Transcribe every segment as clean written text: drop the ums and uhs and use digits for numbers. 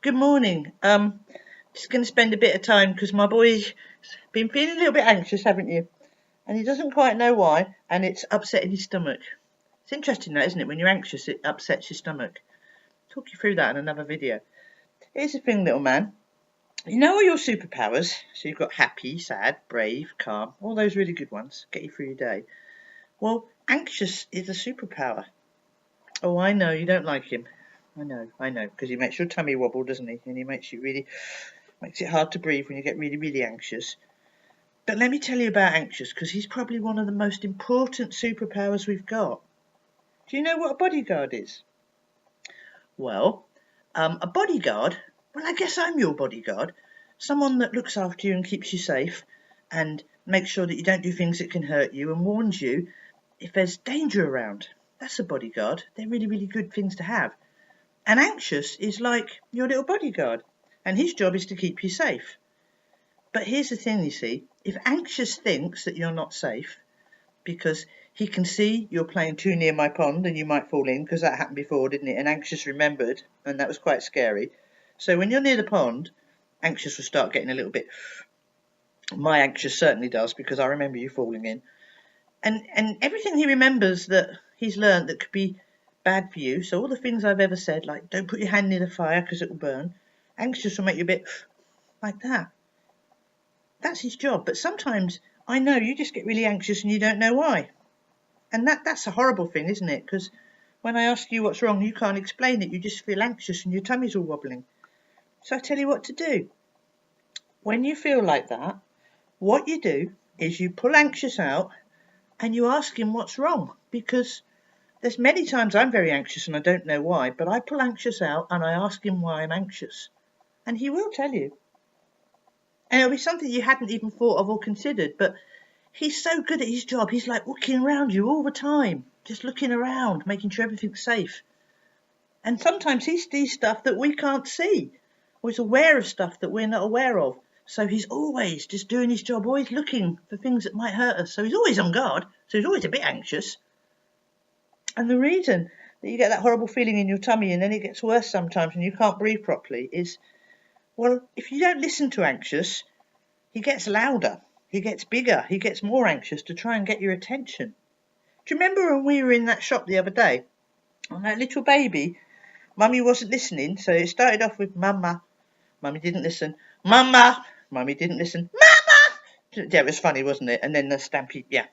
Good morning. Just going to spend a bit of time because my boy's been feeling a little bit anxious, haven't you? And he doesn't quite know why, and it's upsetting his stomach. It's interesting, that, isn't it? When you're anxious, it upsets your stomach. I'll talk you through that in another video. Here's the thing, little man. You know all your superpowers. So you've got happy, sad, brave, calm, all those really good ones. Get you through your day. Well, anxious is a superpower. Oh, I know you don't like him. I know, because he makes your tummy wobble, doesn't he? And he makes it hard to breathe when you get really, really anxious. But let me tell you about anxious, because he's probably one of the most important superpowers we've got. Do you know what a bodyguard is? Well, a bodyguard, well, I guess I'm your bodyguard. Someone that looks after you and keeps you safe and makes sure that you don't do things that can hurt you and warns you if there's danger around. That's a bodyguard. They're really, really good things to have. And anxious is like your little bodyguard, and his job is to keep you safe. But here's the thing, you see, if anxious thinks that you're not safe because he can see you're playing too near my pond and you might fall in, because that happened before, didn't it? And anxious remembered, and that was quite scary. So when you're near the pond, anxious will start getting a little bit. My anxious certainly does, because I remember you falling in. And everything he remembers that he's learned that could be bad for you, so all the things I've ever said, like don't put your hand near the fire because it will burn, anxious will make you a bit like that. That's his job. But sometimes I know you just get really anxious and you don't know why. And that's a horrible thing, isn't it? Because when I ask you what's wrong, you can't explain it. You just feel anxious and your tummy's all wobbling. So I tell you what to do. When you feel like that, what you do is you pull anxious out and you ask him what's wrong. Because there's many times I'm very anxious and I don't know why, but I pull anxious out and I ask him why I'm anxious. And he will tell you. And it'll be something you hadn't even thought of or considered, but he's so good at his job. He's like looking around you all the time, just looking around, making sure everything's safe. And sometimes he sees stuff that we can't see, or he's aware of stuff that we're not aware of. So he's always just doing his job, always looking for things that might hurt us. So he's always on guard. So he's always a bit anxious. And the reason that you get that horrible feeling in your tummy and then it gets worse sometimes and you can't breathe properly is, well, if you don't listen to anxious, he gets louder, he gets bigger, he gets more anxious to try and get your attention. Do you remember when we were in that shop the other day? And that little baby, Mummy wasn't listening, so it started off with Mama. Mummy didn't listen. Mama! Mummy didn't listen. Mama! Yeah, it was funny, wasn't it? And then the stampede, yeah.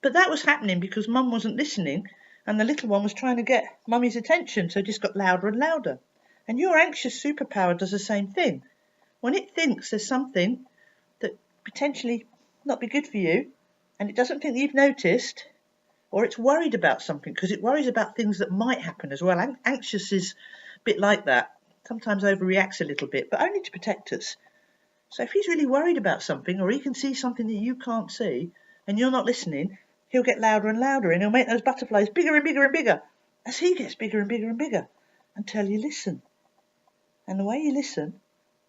But that was happening because Mum wasn't listening and the little one was trying to get Mummy's attention, so it just got louder and louder. And your anxious superpower does the same thing. When it thinks there's something that potentially not be good for you, and it doesn't think that you've noticed, or it's worried about something, because it worries about things that might happen as well. Anxious is a bit like that. Sometimes overreacts a little bit, but only to protect us. So if he's really worried about something, or he can see something that you can't see, and you're not listening, he'll get louder and louder, and he'll make those butterflies bigger and bigger and bigger, as he gets bigger and bigger and bigger, until you listen. And the way you listen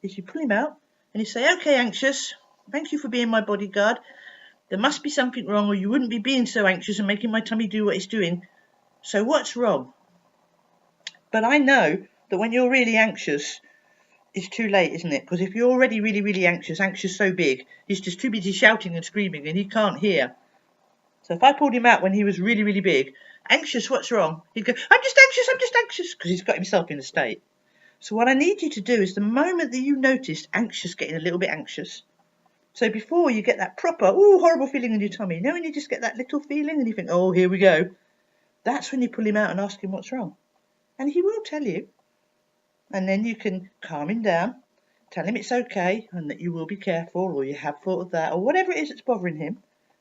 is you pull him out, and you say, okay, anxious, thank you for being my bodyguard. There must be something wrong, or you wouldn't be being so anxious and making my tummy do what it's doing. So what's wrong? But I know that when you're really anxious, it's too late, isn't it? Because if you're already really, really anxious so big, he's just too busy shouting and screaming and he can't hear. So if I pulled him out when he was really, really big, anxious, what's wrong? He'd go, I'm just anxious, because he's got himself in a state. So what I need you to do is the moment that you notice anxious getting a little bit anxious, so before you get that proper, horrible feeling in your tummy, you know when you just get that little feeling and you think, oh, here we go, that's when you pull him out and ask him what's wrong. And he will tell you. And then you can calm him down, tell him it's okay and that you will be careful, or you have thought of that, or whatever it is that's bothering him.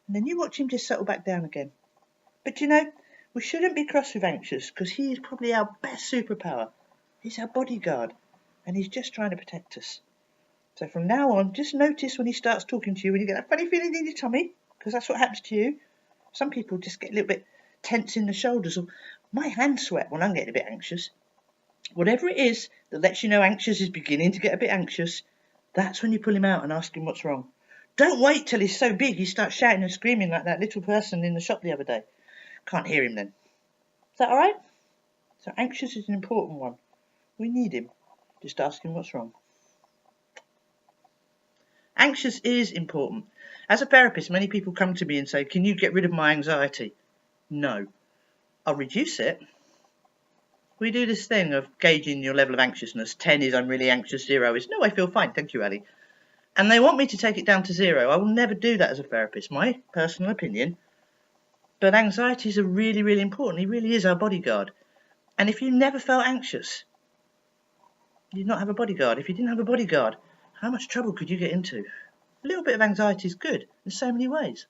And then you watch him just settle back down again. But you know, we shouldn't be cross with anxious, because he is probably our best superpower. He's our bodyguard, and he's just trying to protect us. So from now on, just notice when he starts talking to you, when you get that funny feeling in your tummy, because that's what happens to you. Some people just get a little bit tense in the shoulders, or my hands sweat when I'm getting a bit anxious. Whatever it is that lets you know anxious is beginning to get a bit anxious, that's when you pull him out and ask him what's wrong. Don't wait till he's so big he starts shouting and screaming like that little person in the shop the other day. Can't hear him then. Is that all right? So anxious is an important one. We need him. Just asking what's wrong. Anxious is important. As a therapist, many people come to me and say, can you get rid of my anxiety? No. I'll reduce it. We do this thing of gauging your level of anxiousness. 10 is I'm really anxious, 0 is no, I feel fine, thank you, Ali. And they want me to take it down to 0. I will never do that as a therapist, my personal opinion. But anxiety is really, really important. It really is our bodyguard. And if you never felt anxious, you'd not have a bodyguard. If you didn't have a bodyguard, how much trouble could you get into? A little bit of anxiety is good in so many ways.